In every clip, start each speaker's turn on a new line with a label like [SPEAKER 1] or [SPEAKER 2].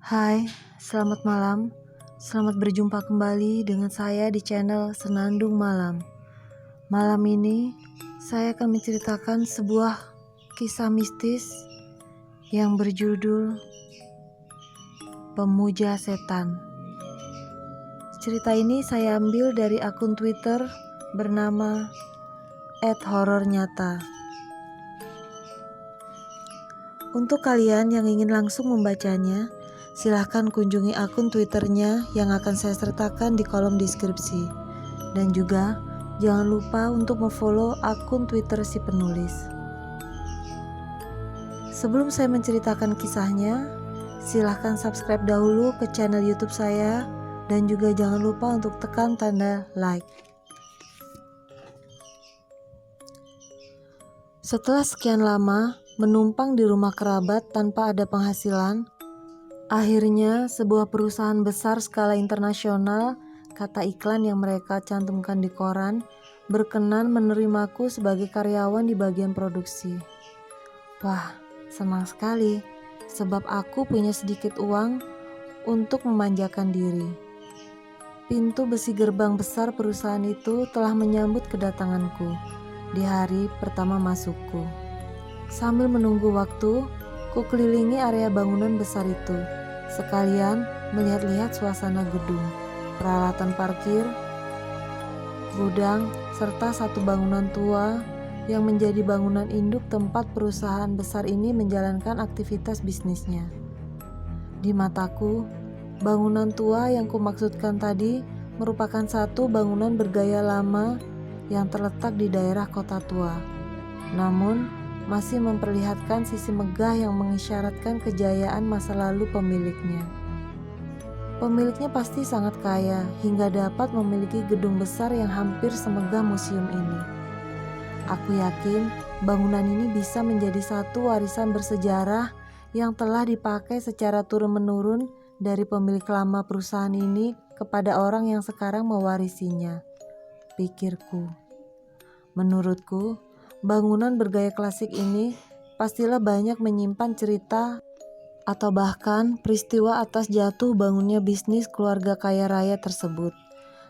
[SPEAKER 1] Hai, selamat malam. Selamat berjumpa kembali dengan saya di channel Senandung Malam. Malam ini, saya akan menceritakan sebuah kisah mistis yang berjudul Pemuja Setan. Cerita ini saya ambil dari akun Twitter bernama @horornyata. Untuk kalian yang ingin langsung membacanya, silahkan kunjungi akun Twitternya yang akan saya sertakan di kolom deskripsi. Dan juga jangan lupa untuk memfollow akun Twitter si penulis. Sebelum saya menceritakan kisahnya, silahkan subscribe dahulu ke channel YouTube saya dan juga jangan lupa untuk tekan tanda like. Setelah sekian lama menumpang di rumah kerabat tanpa ada penghasilan, akhirnya sebuah perusahaan besar skala internasional, kata iklan yang mereka cantumkan di koran, berkenan menerimaku sebagai karyawan di bagian produksi. Wah, senang sekali, sebab aku punya sedikit uang untuk memanjakan diri. Pintu besi gerbang besar perusahaan itu telah menyambut kedatanganku di hari pertama masukku. Sambil menunggu waktu, ku kelilingi area bangunan besar itu, sekalian melihat-lihat suasana gedung, peralatan parkir, gudang, serta satu bangunan tua yang menjadi bangunan induk tempat perusahaan besar ini menjalankan aktivitas bisnisnya. Di mataku, bangunan tua yang kumaksudkan tadi merupakan satu bangunan bergaya lama yang terletak di daerah kota tua. Namun, masih memperlihatkan sisi megah yang mengisyaratkan kejayaan masa lalu pemiliknya. Pemiliknya pasti sangat kaya hingga dapat memiliki gedung besar yang hampir semegah museum ini. Aku yakin bangunan ini bisa menjadi satu warisan bersejarah yang telah dipakai secara turun-menurun dari pemilik lama perusahaan ini kepada orang yang sekarang mewarisinya, pikirku. Menurutku, bangunan bergaya klasik ini pastilah banyak menyimpan cerita atau bahkan peristiwa atas jatuh bangunnya bisnis keluarga kaya raya tersebut.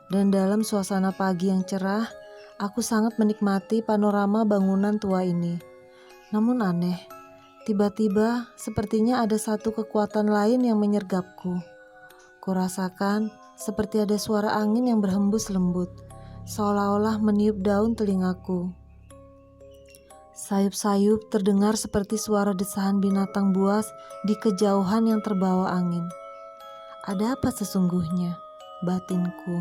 [SPEAKER 1] Dan dalam suasana pagi yang cerah, aku sangat menikmati panorama bangunan tua ini. Namun aneh, tiba-tiba sepertinya ada satu kekuatan lain yang menyergapku. Kurasakan seperti ada suara angin yang berhembus lembut, seolah-olah meniup daun telingaku. Sayup-sayup terdengar seperti suara desahan binatang buas di kejauhan yang terbawa angin. Ada apa sesungguhnya? Batinku.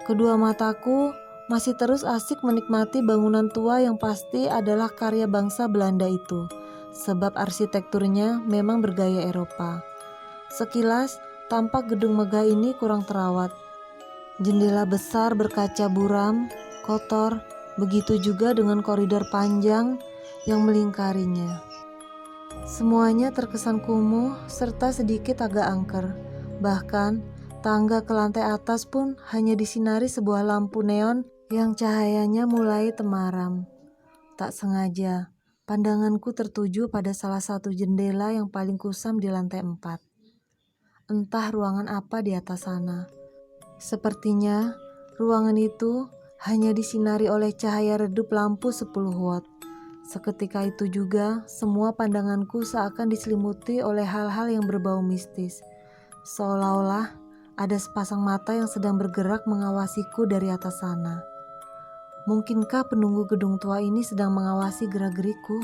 [SPEAKER 1] Kedua mataku masih terus asik menikmati bangunan tua yang pasti adalah karya bangsa Belanda itu, sebab arsitekturnya memang bergaya Eropa. Sekilas, tampak gedung megah ini kurang terawat. Jendela besar berkaca buram, kotor, begitu juga dengan koridor panjang yang melingkarinya. Semuanya terkesan kumuh serta sedikit agak angker. Bahkan, tangga ke lantai atas pun hanya disinari sebuah lampu neon yang cahayanya mulai temaram. Tak sengaja, pandanganku tertuju pada salah satu jendela yang paling kusam di lantai 4. Entah ruangan apa di atas sana. Sepertinya, ruangan itu hanya disinari oleh cahaya redup lampu 10 watt. Seketika itu juga, semua pandanganku seakan diselimuti oleh hal-hal yang berbau mistis. Seolah-olah ada sepasang mata yang sedang bergerak mengawasiku dari atas sana. Mungkinkah penunggu gedung tua ini sedang mengawasi gerak-geriku?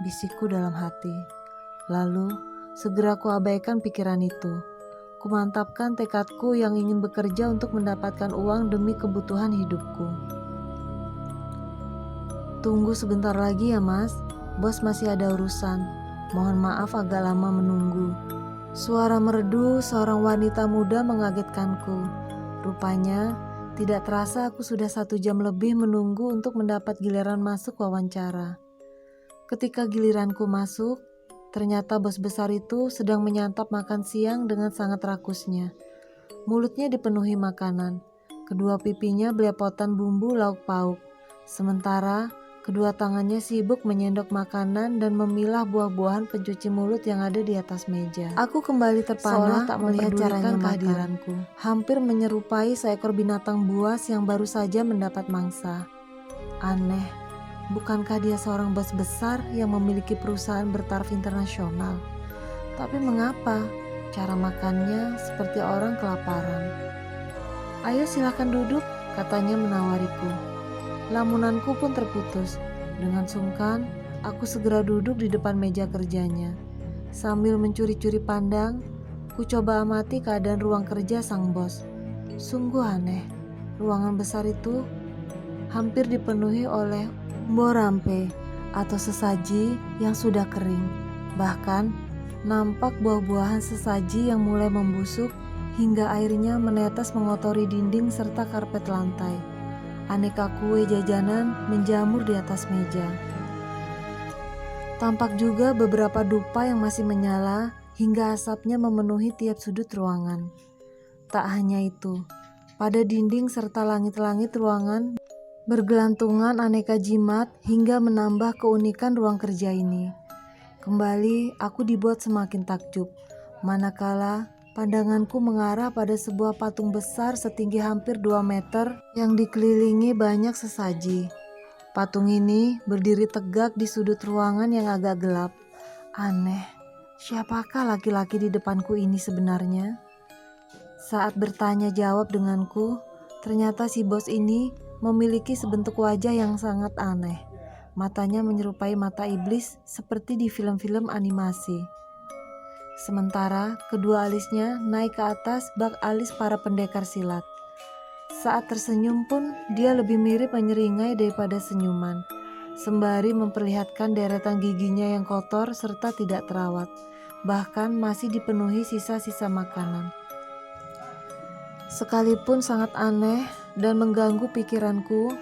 [SPEAKER 1] Bisikku dalam hati. Lalu, segera kuabaikan pikiran itu. Kumantapkan tekadku yang ingin bekerja untuk mendapatkan uang demi kebutuhan hidupku. Tunggu sebentar lagi ya mas, bos masih ada urusan. Mohon maaf agak lama menunggu. Suara merdu seorang wanita muda mengagetkanku. Rupanya, tidak terasa aku sudah 1 jam lebih menunggu untuk mendapat giliran masuk wawancara. Ketika giliranku masuk, ternyata bos besar itu sedang menyantap makan siang dengan sangat rakusnya. Mulutnya dipenuhi makanan, kedua pipinya belepotan bumbu lauk pauk, sementara Kedua tangannya sibuk menyendok makanan dan memilah buah-buahan pencuci mulut yang ada di atas meja. Aku kembali terpana tak melihat caranya kehadiranku. Hampir menyerupai seekor binatang buas yang baru saja mendapat mangsa. Aneh, bukankah dia seorang bos besar yang memiliki perusahaan bertaraf internasional? Tapi mengapa cara makannya seperti orang kelaparan? Ayo silakan duduk, katanya menawariku. Lamunanku pun terputus. Dengan sungkan, aku segera duduk di depan meja kerjanya. Sambil mencuri-curi pandang, ku coba amati keadaan ruang kerja sang bos. Sungguh aneh, ruangan besar itu hampir dipenuhi oleh borampe atau sesaji yang sudah kering. Bahkan, nampak buah-buahan sesaji yang mulai membusuk hingga airnya menetes mengotori dinding serta karpet lantai. Aneka kue jajanan menjamur di atas meja. Tampak juga beberapa dupa yang masih menyala hingga asapnya memenuhi tiap sudut ruangan. Tak hanya itu, pada dinding serta langit-langit ruangan bergelantungan aneka jimat hingga menambah keunikan ruang kerja ini. Kembali aku dibuat semakin takjub, manakala pandanganku mengarah pada sebuah patung besar setinggi hampir 2 meter yang dikelilingi banyak sesaji. Patung ini berdiri tegak di sudut ruangan yang agak gelap. Aneh, siapakah laki-laki di depanku ini sebenarnya? Saat bertanya jawab denganku, ternyata si bos ini memiliki sebentuk wajah yang sangat aneh. Matanya menyerupai mata iblis seperti di film-film animasi. Sementara kedua alisnya naik ke atas bak alis para pendekar silat. Saat tersenyum pun dia lebih mirip menyeringai daripada senyuman, sembari memperlihatkan deretan giginya yang kotor serta tidak terawat, bahkan masih dipenuhi sisa-sisa makanan. Sekalipun sangat aneh dan mengganggu pikiranku,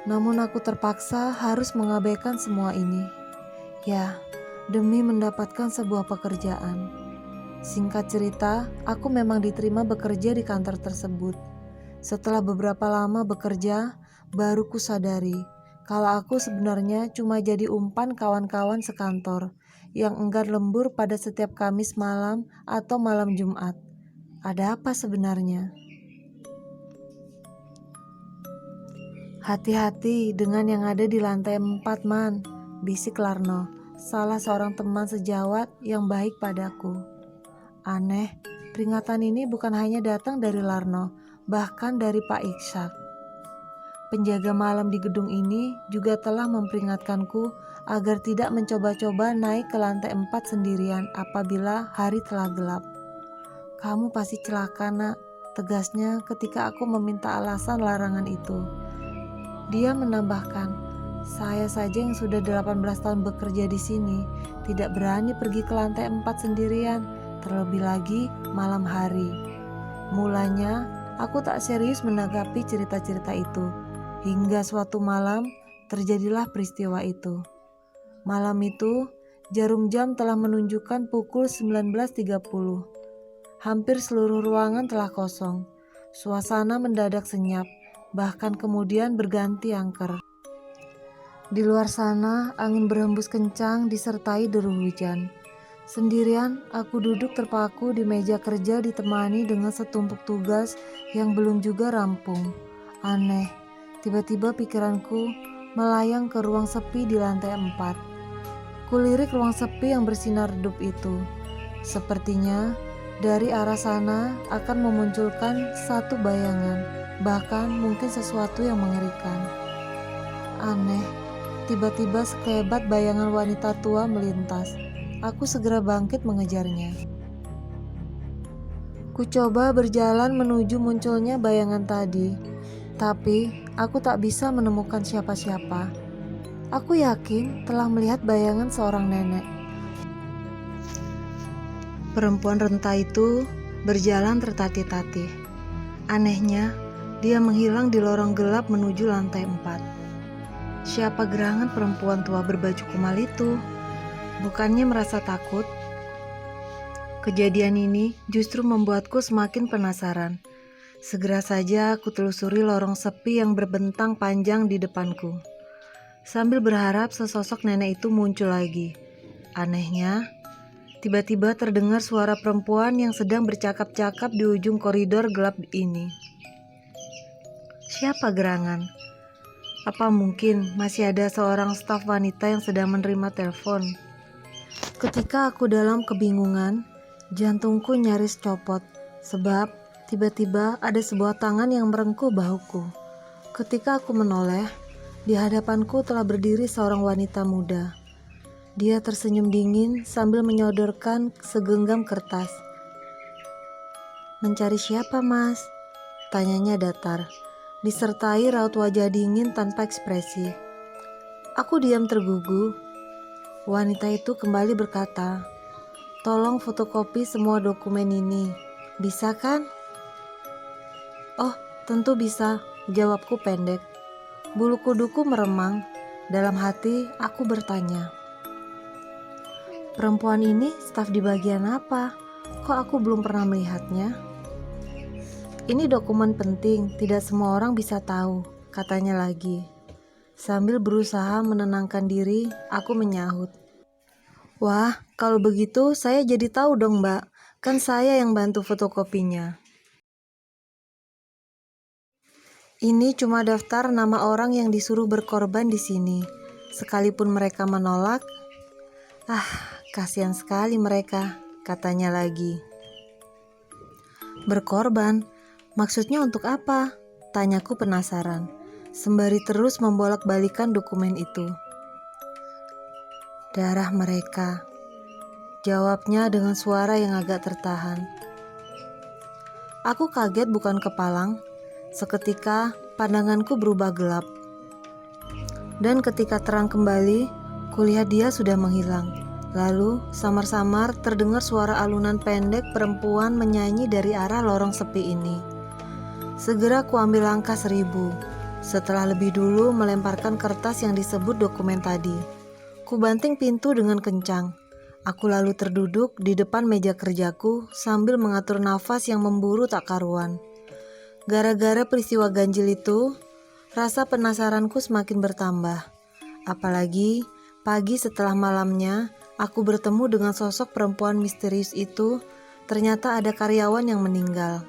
[SPEAKER 1] namun aku terpaksa harus mengabaikan semua ini. Ya, demi mendapatkan sebuah pekerjaan. Singkat cerita, aku memang diterima bekerja di kantor tersebut. Setelah beberapa lama bekerja, baru kusadari kalau aku sebenarnya cuma jadi umpan kawan-kawan sekantor yang enggan lembur pada setiap Kamis malam atau malam Jumat. Ada apa sebenarnya? Hati-hati dengan yang ada di lantai 4, Man, bisik Larno, salah seorang teman sejawat yang baik padaku. Aneh, peringatan ini bukan hanya datang dari Larno, bahkan dari Pak Iksak. Penjaga malam di gedung ini juga telah memperingatkanku agar tidak mencoba-coba naik ke lantai 4 sendirian apabila hari telah gelap. Kamu pasti celaka, Nak, tegasnya ketika aku meminta alasan larangan itu. Dia menambahkan, saya saja yang sudah 18 tahun bekerja di sini tidak berani pergi ke lantai 4 sendirian, terlebih lagi malam hari. Mulanya aku tak serius menanggapi cerita-cerita itu, hingga suatu malam terjadilah peristiwa itu. Malam itu jarum jam telah menunjukkan pukul 19.30. Hampir seluruh ruangan telah kosong. Suasana mendadak senyap, bahkan kemudian berganti angker. Di luar sana, angin berhembus kencang disertai deru hujan. Sendirian, aku duduk terpaku di meja kerja ditemani dengan setumpuk tugas yang belum juga rampung. Aneh, tiba-tiba pikiranku melayang ke ruang sepi di lantai 4. Kulirik ruang sepi yang bersinar redup itu. Sepertinya dari arah sana akan memunculkan satu bayangan, bahkan mungkin sesuatu yang mengerikan. Aneh, tiba-tiba sekelebat bayangan wanita tua melintas. Aku segera bangkit mengejarnya. Ku coba berjalan menuju munculnya bayangan tadi, tapi aku tak bisa menemukan siapa-siapa. Aku yakin telah melihat bayangan seorang nenek. Perempuan renta itu berjalan tertatih-tatih. Anehnya, dia menghilang di lorong gelap menuju lantai 4. Siapa gerangan perempuan tua berbaju kumal itu? Bukannya merasa takut? Kejadian ini justru membuatku semakin penasaran. Segera saja aku telusuri lorong sepi yang berbentang panjang di depanku. sambil berharap sesosok nenek itu muncul lagi. Anehnya, tiba-tiba terdengar suara perempuan yang sedang bercakap-cakap di ujung koridor gelap ini. Siapa gerangan? Apa mungkin masih ada seorang staf wanita yang sedang menerima telepon? Ketika aku dalam kebingungan, jantungku nyaris copot, sebab tiba-tiba ada sebuah tangan yang merengkuh bahuku. Ketika aku menoleh, di hadapanku telah berdiri seorang wanita muda. Dia tersenyum dingin sambil menyodorkan segenggam kertas. "Mencari siapa, Mas?" tanyanya datar, disertai raut wajah dingin tanpa ekspresi. Aku diam tergugu. Wanita itu kembali berkata, "Tolong fotokopi semua dokumen ini. Bisa kan?" "Oh, tentu bisa," jawabku pendek. Bulu kuduku meremang. Dalam hati aku bertanya, perempuan ini staf di bagian apa? Kok aku belum pernah melihatnya? "Ini dokumen penting, tidak semua orang bisa tahu," katanya lagi. Sambil berusaha menenangkan diri, aku menyahut, "Wah, kalau begitu saya jadi tahu dong, Mbak. Kan saya yang bantu fotokopinya." "Ini cuma daftar nama orang yang disuruh berkorban di sini. Sekalipun mereka menolak, kasihan sekali mereka," katanya lagi. "Berkorban? Maksudnya untuk apa?" tanyaku penasaran, sembari terus membolak-balikan dokumen itu. "Darah mereka," jawabnya dengan suara yang agak tertahan. Aku kaget bukan kepalang. Seketika pandanganku berubah gelap. Dan ketika terang kembali, kulihat dia sudah menghilang. Lalu samar-samar terdengar suara alunan pendek perempuan menyanyi dari arah lorong sepi ini. Segera kuambil langkah 1000. Setelah lebih dulu melemparkan kertas yang disebut dokumen tadi, kubanting pintu dengan kencang. Aku lalu terduduk di depan meja kerjaku sambil mengatur nafas yang memburu tak karuan. Gara-gara peristiwa ganjil itu, rasa penasaranku semakin bertambah. Apalagi pagi setelah malamnya, aku bertemu dengan sosok perempuan misterius itu. Ternyata ada karyawan yang meninggal.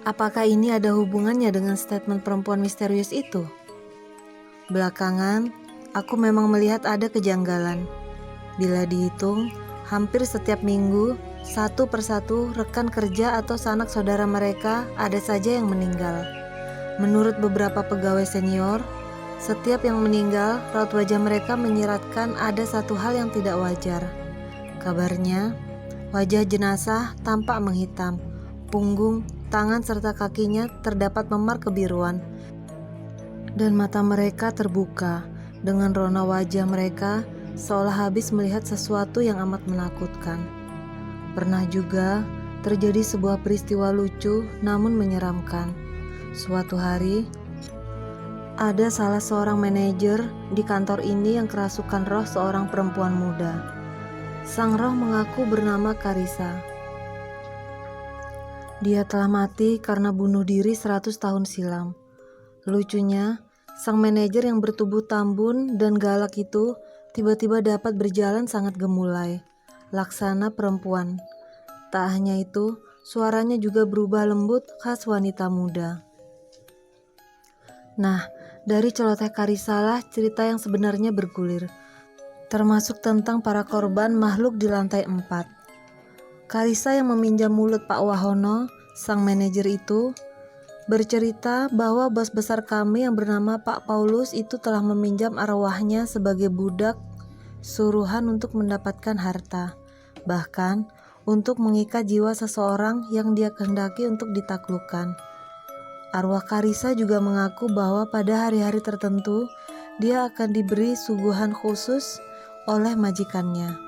[SPEAKER 1] Apakah ini ada hubungannya dengan statement perempuan misterius itu? Belakangan, aku memang melihat ada kejanggalan. Bila dihitung, hampir setiap minggu, satu persatu rekan kerja atau sanak saudara mereka ada saja yang meninggal. Menurut beberapa pegawai senior, setiap yang meninggal, raut wajah mereka menyiratkan ada satu hal yang tidak wajar. Kabarnya, wajah jenazah tampak menghitam, punggung, tangan serta kakinya terdapat memar kebiruan, dan mata mereka terbuka dengan rona wajah mereka seolah habis melihat sesuatu yang amat menakutkan. Pernah juga terjadi sebuah peristiwa lucu namun menyeramkan. Suatu hari, ada salah seorang manajer di kantor ini yang kerasukan roh seorang perempuan muda. Sang roh mengaku bernama Karissa. Dia telah mati karena bunuh diri 100 tahun silam. Lucunya, sang manajer yang bertubuh tambun dan galak itu tiba-tiba dapat berjalan sangat gemulai, laksana perempuan. Tak hanya itu, suaranya juga berubah lembut khas wanita muda. Nah, dari celoteh Karissa lah cerita yang sebenarnya bergulir, termasuk tentang para korban makhluk di lantai 4. Karissa yang meminjam mulut Pak Wahono, sang manajer itu, bercerita bahwa bos besar kami yang bernama Pak Paulus itu telah meminjam arwahnya sebagai budak suruhan untuk mendapatkan harta, bahkan untuk mengikat jiwa seseorang yang dia kehendaki untuk ditaklukkan. Arwah Karissa juga mengaku bahwa pada hari-hari tertentu dia akan diberi suguhan khusus oleh majikannya.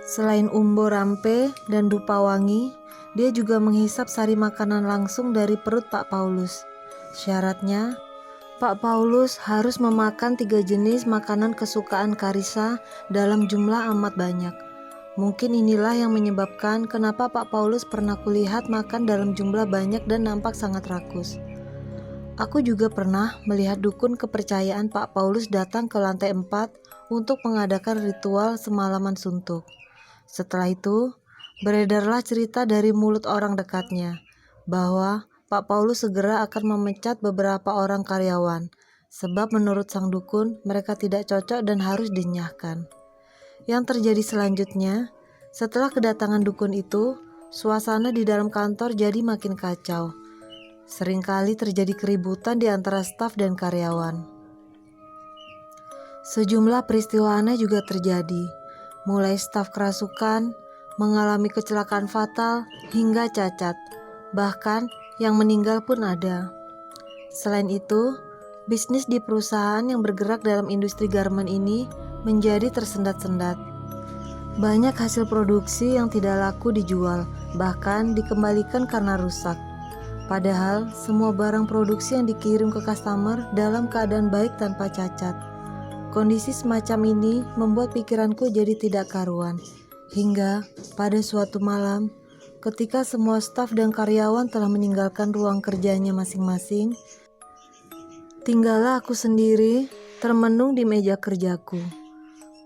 [SPEAKER 1] Selain umbo rampe dan dupa wangi, dia juga menghisap sari makanan langsung dari perut Pak Paulus. Syaratnya, Pak Paulus harus memakan 3 jenis makanan kesukaan Karissa dalam jumlah amat banyak. Mungkin inilah yang menyebabkan kenapa Pak Paulus pernah kulihat makan dalam jumlah banyak dan nampak sangat rakus. Aku juga pernah melihat dukun kepercayaan Pak Paulus datang ke lantai 4 untuk mengadakan ritual semalaman suntuk. Setelah itu, beredarlah cerita dari mulut orang dekatnya bahwa Pak Paulus segera akan memecat beberapa orang karyawan, sebab menurut sang dukun mereka tidak cocok dan harus dinyahkan. Yang terjadi selanjutnya, setelah kedatangan dukun itu, suasana di dalam kantor jadi makin kacau. Seringkali terjadi keributan di antara staf dan karyawan. Sejumlah peristiwa aneh juga terjadi, mulai staf kerasukan, mengalami kecelakaan fatal, hingga cacat. Bahkan yang meninggal pun ada. Selain itu, bisnis di perusahaan yang bergerak dalam industri garmen ini menjadi tersendat-sendat. Banyak hasil produksi yang tidak laku dijual, bahkan dikembalikan karena rusak. Padahal semua barang produksi yang dikirim ke customer dalam keadaan baik tanpa cacat. Kondisi semacam ini membuat pikiranku jadi tidak karuan. Hingga pada suatu malam, ketika semua staf dan karyawan telah meninggalkan ruang kerjanya masing-masing, tinggallah aku sendiri termenung di meja kerjaku.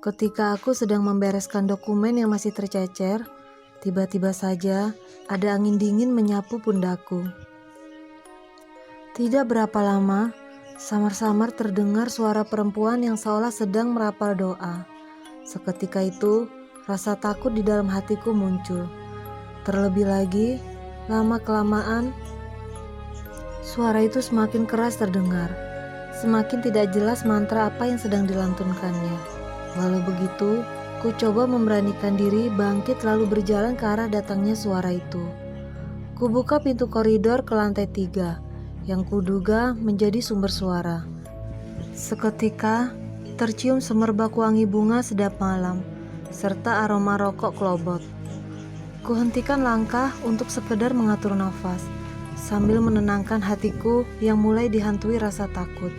[SPEAKER 1] Ketika aku sedang membereskan dokumen yang masih tercecer, tiba-tiba saja ada angin dingin menyapu pundakku. Tidak berapa lama, samar-samar terdengar suara perempuan yang seolah sedang merapal doa. Seketika itu, rasa takut di dalam hatiku muncul. Terlebih lagi, lama-kelamaan, suara itu semakin keras terdengar. Semakin tidak jelas mantra apa yang sedang dilantunkannya. Walau begitu, ku coba memberanikan diri bangkit lalu berjalan ke arah datangnya suara itu. Ku buka pintu koridor ke lantai 3. Yang kuduga menjadi sumber suara. Seketika tercium semerbak wangi bunga sedap malam, serta aroma rokok klobot. Kuhentikan langkah untuk sekedar mengatur nafas, sambil menenangkan hatiku yang mulai dihantui rasa takut.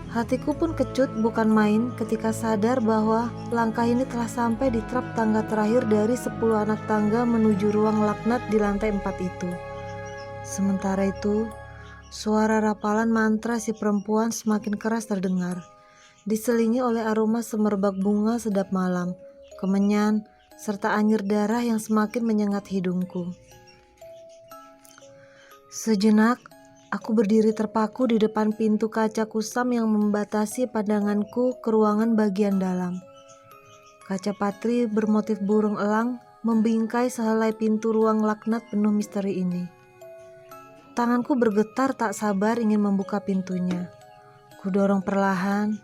[SPEAKER 1] Hatiku pun kecut bukan main ketika sadar bahwa langkah ini telah sampai di trap tangga terakhir dari 10 anak tangga menuju ruang laknat di lantai 4 itu. Sementara itu, suara rapalan mantra si perempuan semakin keras terdengar, diselingi oleh aroma semerbak bunga sedap malam, kemenyan, serta anyir darah yang semakin menyengat hidungku. Sejenak, aku berdiri terpaku di depan pintu kaca kusam yang membatasi pandanganku ke ruangan bagian dalam. Kaca patri bermotif burung elang membingkai sehelai pintu ruang laknat penuh misteri ini. Tanganku bergetar tak sabar ingin membuka pintunya. Kudorong perlahan.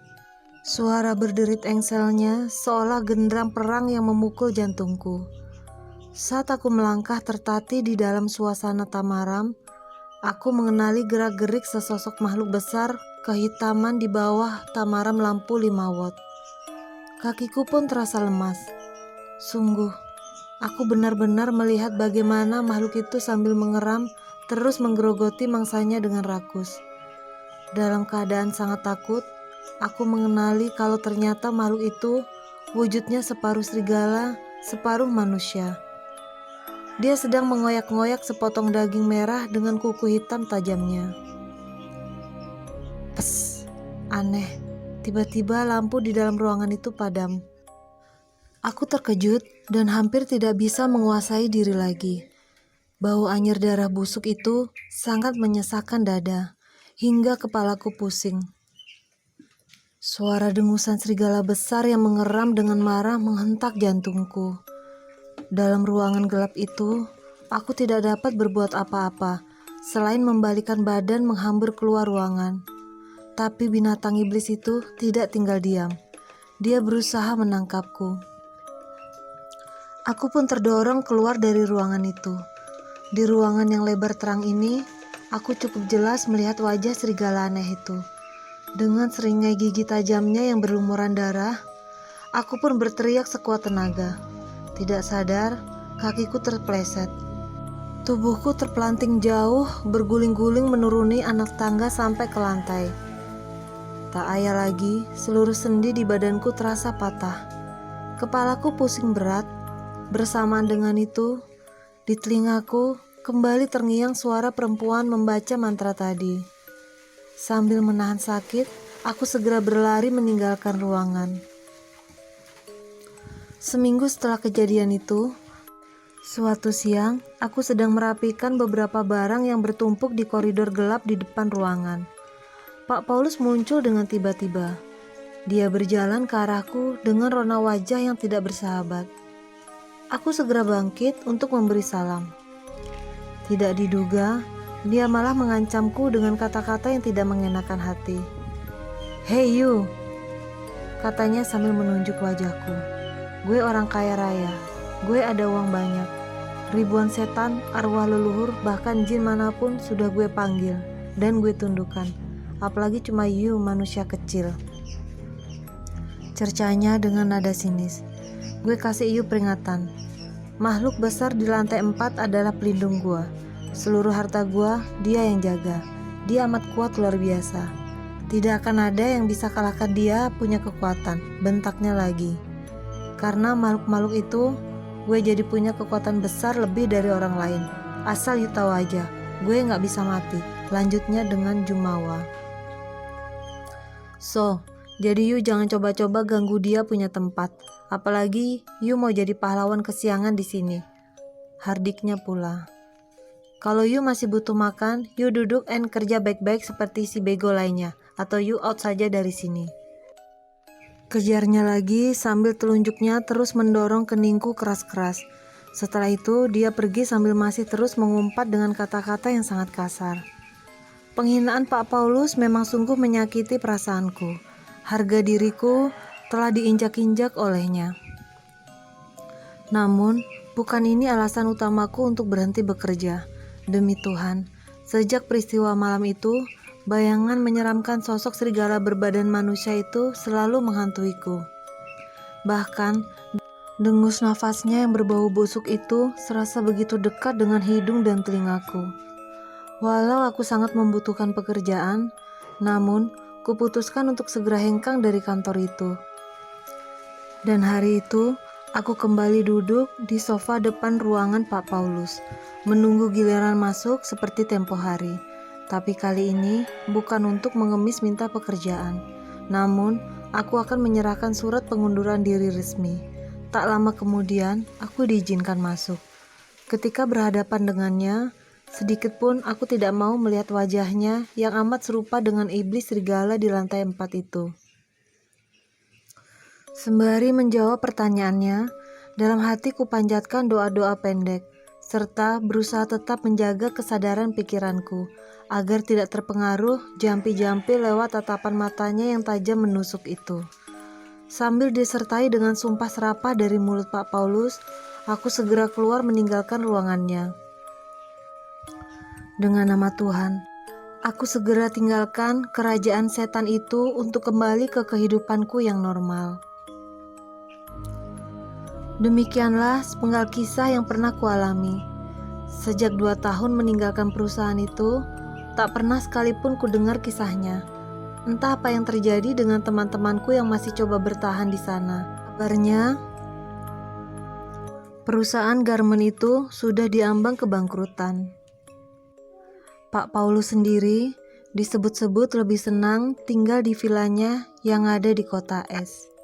[SPEAKER 1] Suara berderit engselnya seolah genderang perang yang memukul jantungku. Saat aku melangkah tertatih di dalam suasana tamaram, aku mengenali gerak-gerik sesosok makhluk besar kehitaman di bawah tamaram lampu 5 watt. Kakiku pun terasa lemas. Sungguh, aku benar-benar melihat bagaimana makhluk itu sambil mengeram terus menggerogoti mangsanya dengan rakus. Dalam keadaan sangat takut, aku mengenali kalau ternyata makhluk itu wujudnya separuh serigala, separuh manusia. Dia sedang mengoyak-ngoyak sepotong daging merah dengan kuku hitam tajamnya. Pes, aneh. Tiba-tiba lampu di dalam ruangan itu padam. Aku terkejut dan hampir tidak bisa menguasai diri lagi. Bau anyir darah busuk itu sangat menyesakkan dada, hingga kepalaku pusing. Suara dengusan serigala besar yang mengeram dengan marah menghentak jantungku. Dalam ruangan gelap itu, aku tidak dapat berbuat apa-apa, selain membalikkan badan menghambur keluar ruangan. Tapi binatang iblis itu tidak tinggal diam. Dia berusaha menangkapku. Aku pun terdorong keluar dari ruangan itu. Di ruangan yang lebar terang ini, aku cukup jelas melihat wajah serigala aneh itu. Dengan seringai gigi tajamnya yang berlumuran darah, aku pun berteriak sekuat tenaga. Tidak sadar, kakiku terpleset. Tubuhku terpelanting jauh, berguling-guling menuruni anak tangga sampai ke lantai. Tak ayal lagi, seluruh sendi di badanku terasa patah. Kepalaku pusing berat. Bersamaan dengan itu, di telingaku kembali terngiang suara perempuan membaca mantra tadi. Sambil menahan sakit, aku segera berlari meninggalkan ruangan. Seminggu setelah kejadian itu, suatu siang, aku sedang merapikan beberapa barang yang bertumpuk di koridor gelap di depan ruangan. Pak Paulus muncul dengan tiba-tiba. Dia berjalan ke arahku dengan rona wajah yang tidak bersahabat. Aku segera bangkit untuk memberi salam. Tidak diduga, dia malah mengancamku dengan kata-kata yang tidak mengenakan hati. "Hey you," katanya sambil menunjuk wajahku. "Gue orang kaya raya. Gue ada uang banyak. Ribuan setan, arwah leluhur, bahkan jin manapun sudah gue panggil dan gue tundukkan. Apalagi cuma you, manusia kecil." Cercanya dengan nada sinis. Gue kasih you peringatan. Makhluk besar di lantai 4 adalah pelindung gue. Seluruh harta gue, dia yang jaga. Dia amat kuat luar biasa. Tidak akan ada yang bisa kalahkan dia punya kekuatan, bentaknya lagi. Karena makhluk-makhluk itu, gue jadi punya kekuatan besar lebih dari orang lain. Asal you tahu aja, gue gak bisa mati. Lanjutnya dengan jumawa. So, jadi you jangan coba-coba ganggu dia punya tempat. Apalagi you mau jadi pahlawan kesiangan di sini. Hardiknya pula. Kalau you masih butuh makan, you duduk and kerja baik-baik seperti si bego lainnya. Atau you out saja dari sini. Kejarnya lagi sambil telunjuknya terus mendorong keningku keras-keras. Setelah itu dia pergi sambil masih terus mengumpat dengan kata-kata yang sangat kasar. Penghinaan Pak Paulus memang sungguh menyakiti perasaanku. Harga diriku telah diinjak-injak olehnya. Namun, bukan ini alasan utamaku untuk berhenti bekerja. Demi Tuhan, sejak peristiwa malam itu, bayangan menyeramkan sosok serigala berbadan manusia itu selalu menghantuiku. Bahkan, dengus nafasnya yang berbau busuk itu serasa begitu dekat dengan hidung dan telingaku. Walau aku sangat membutuhkan pekerjaan, namun kuputuskan untuk segera hengkang dari kantor itu. Dan hari itu, aku kembali duduk di sofa depan ruangan Pak Paulus, menunggu giliran masuk seperti tempo hari. Tapi kali ini bukan untuk mengemis minta pekerjaan. Namun, aku akan menyerahkan surat pengunduran diri resmi. Tak lama kemudian, aku diizinkan masuk. Ketika berhadapan dengannya, sedikit pun aku tidak mau melihat wajahnya yang amat serupa dengan iblis serigala di lantai 4 itu. Sembari menjawab pertanyaannya, dalam hati kupanjatkan doa-doa pendek, serta berusaha tetap menjaga kesadaran pikiranku, agar tidak terpengaruh jampi-jampi lewat tatapan matanya yang tajam menusuk itu. Sambil disertai dengan sumpah serapah dari mulut Pak Paulus, aku segera keluar meninggalkan ruangannya. Dengan nama Tuhan, aku segera tinggalkan kerajaan setan itu untuk kembali ke kehidupanku yang normal. Demikianlah sepenggal kisah yang pernah kualami. Sejak 2 tahun meninggalkan perusahaan itu, tak pernah sekalipun ku dengar kisahnya. Entah apa yang terjadi dengan teman-temanku yang masih coba bertahan di sana. Kabarnya, perusahaan garmen itu sudah diambang kebangkrutan. Pak Paulus sendiri disebut-sebut lebih senang tinggal di vilanya yang ada di kota es.